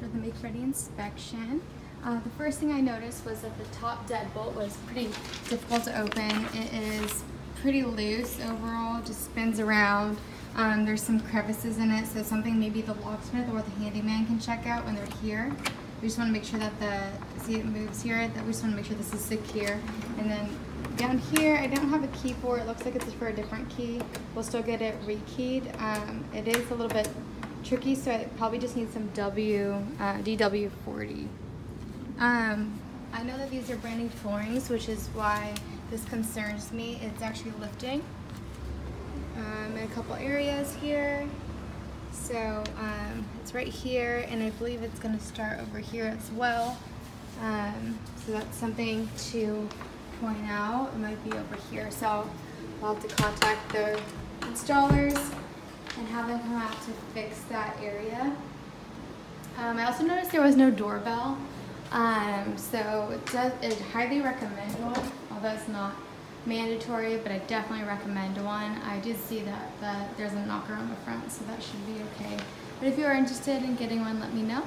for the make ready inspection. The first thing I noticed was that the top deadbolt was pretty difficult to open. It is pretty loose overall, just spins around. There's some crevices in it, so something maybe the locksmith or the handyman can check out when they're here. We just want to make sure that see it moves here, that we just want to make sure this is secure. And then down here, I don't have a key for it. It looks like it's for a different key. We'll still get it rekeyed. It is a little bit tricky, so I probably just need some DW40. I know that these are brand new floorings, which is why this concerns me. It's actually lifting in a couple areas here. So it's right here, and I believe it's going to start over here as well. So that's something to point out. It might be over here, so I'll have to contact the installers and have them come out to fix that area. I also noticed there was no doorbell, so it highly recommend one, although it's not mandatory, but I definitely recommend one. I did see that there's a knocker on the front, so that should be okay. But if you are interested in getting one, let me know.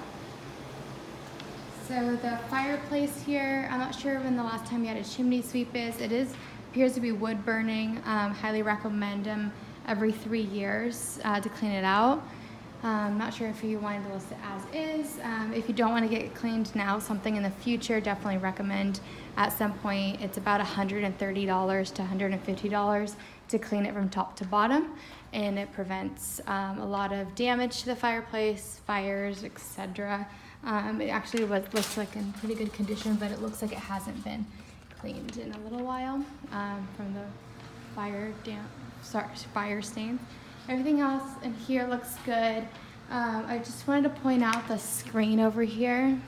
So the fireplace here, I'm not sure when the last time you had a chimney sweep is. Appears to be wood burning. Highly recommend them every 3 years to clean it out. I'm not sure if you wanted to list it as is. If you don't want to get it cleaned now, something in the future, definitely recommend at some point. It's about $130 to $150 to clean it from top to bottom, and it prevents a lot of damage to the fireplace, fires, etc. It actually looks like in pretty good condition, but it looks like it hasn't been cleaned in a little while from the fire stains. Everything else in here looks good. I just wanted to point out the screen over here.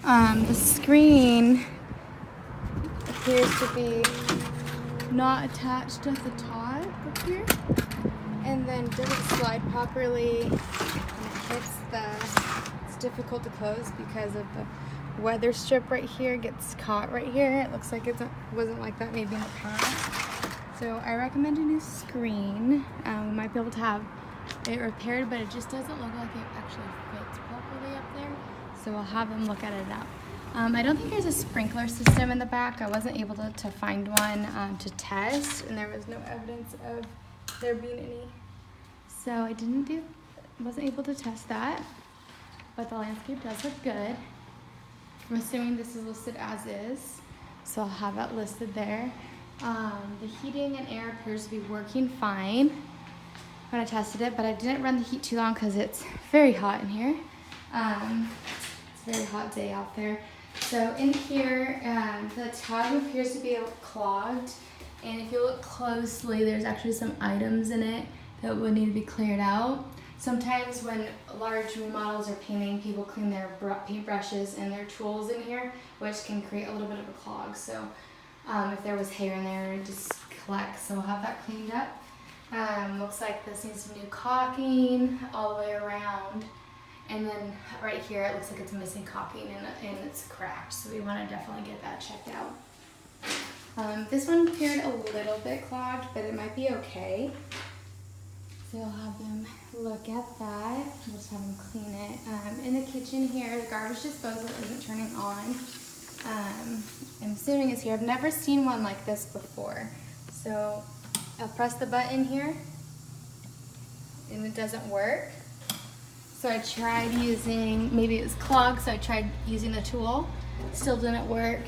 The screen appears to be not attached at the top up here, and then doesn't slide properly. And it's difficult to close because of the weather strip right here. It gets caught right here. It looks like it wasn't like that maybe in the past. So I recommend a new screen. We might be able to have it repaired, but it just doesn't look like it actually fits properly up there. So we'll have them look at it out. I don't think there's a sprinkler system in the back. I wasn't able to find one to test, and there was no evidence of there being any. So I wasn't able to test that, but the landscape does look good. I'm assuming this is listed as is, so I'll have that listed there. The heating and air appears to be working fine when I tested it, but I didn't run the heat too long because it's very hot in here. It's a very hot day out there. So in here, the tub appears to be clogged, and if you look closely, there's actually some items in it that would need to be cleared out. Sometimes when large remodels or painting, people clean their paintbrushes and their tools in here, which can create a little bit of a clog. So if there was hair in there, it just collects, so we'll have that cleaned up. Looks like this needs some new caulking all the way around, and then right here it looks like it's missing caulking and it's cracked, so we want to definitely get that checked out. This one appeared a little bit clogged, but it might be okay, so we'll have them look at that. We'll just have them clean it. In the kitchen here, the garbage disposal isn't turning on. I'm assuming it's here. I've never seen one like this before. So I'll press the button here and it doesn't work. So I tried using, maybe it was clogged, so I tried using the tool. Still didn't work.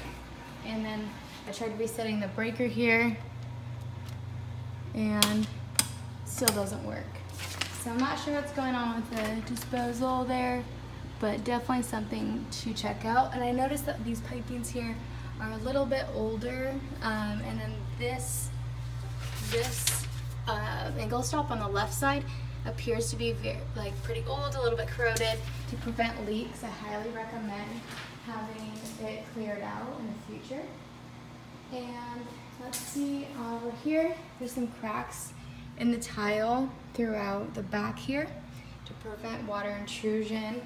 And then I tried resetting the breaker here and still doesn't work. So I'm not sure what's going on with the disposal there, but definitely something to check out. And I noticed that these pipings here are a little bit older, and then this angle stop on the left side appears to be pretty old, a little bit corroded. To prevent leaks, I highly recommend having it cleared out in the future. And let's see, over here, there's some cracks in the tile throughout the back here to prevent water intrusion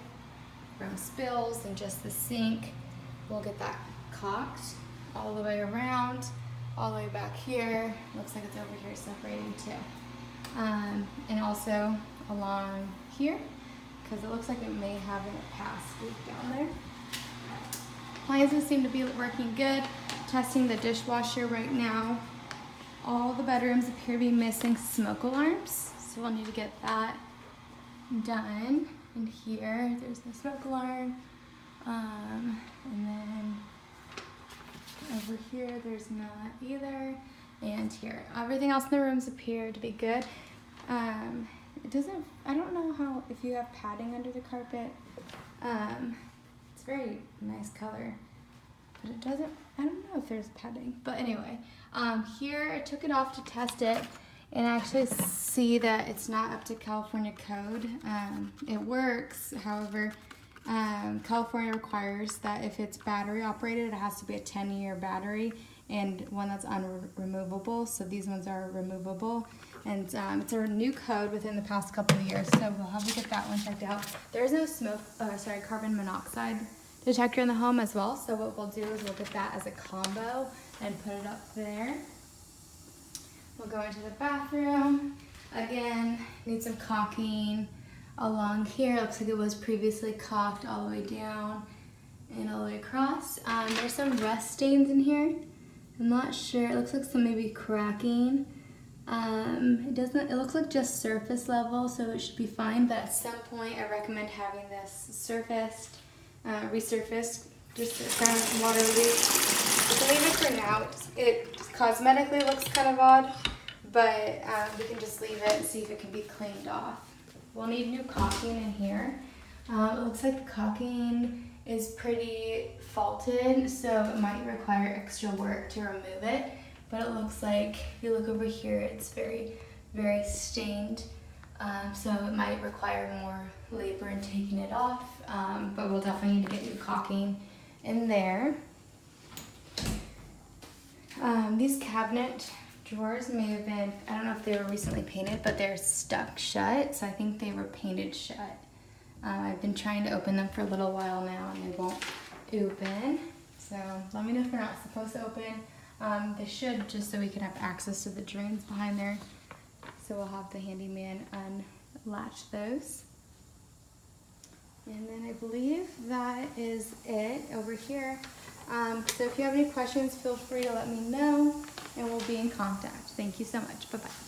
from spills and just the sink. We'll get that caulked all the way around, all the way back here. Looks like it's over here separating too. And also along here, because it looks like it may have a past leak down there. Appliances seem to be working good. Testing the dishwasher right now. All the bedrooms appear to be missing smoke alarms, so we'll need to get that done. And here, there's no smoke alarm. And then over here, there's not either. And here, everything else in the rooms appear to be good. It doesn't, I don't know how, if you have padding under the carpet. It's a very nice color, but it doesn't, I don't know if there's padding. But anyway, here I took it off to test it and actually see that it's not up to California code. It works, however, California requires that if it's battery operated, it has to be a 10-year battery and one that's unremovable. So these ones are removable. And it's a new code within the past couple of years, so we'll have to get that one checked out. There's no carbon monoxide detector in the home as well, so what we'll do is we'll get that as a combo and put it up there. We'll go into the bathroom. Again, need some caulking along here. Looks like it was previously caulked all the way down and all the way across. There's some rust stains in here. I'm not sure, it looks like some maybe cracking. It looks like just surface level, so it should be fine, but at some point I recommend having this surfaced, resurfaced, just to prevent water leak. We can leave it for now. It cosmetically looks kind of odd, but we can just leave it and see if it can be cleaned off. We'll need new caulking in here. It looks like the caulking is pretty faulted, so it might require extra work to remove it. But it looks like, if you look over here, it's very, very stained. So it might require more labor in taking it off, but we'll definitely need to get new caulking in there. These cabinet drawers may have been, I don't know if they were recently painted, but they're stuck shut, so I think they were painted shut. I've been trying to open them for a little while now and they won't open. So let me know if they're not supposed to open. They should, just so we can have access to the drains behind there. So we'll have the handyman unlatch those. And then I believe that is it over here. So if you have any questions, feel free to let me know and we'll be in contact. Thank you so much. Bye-bye.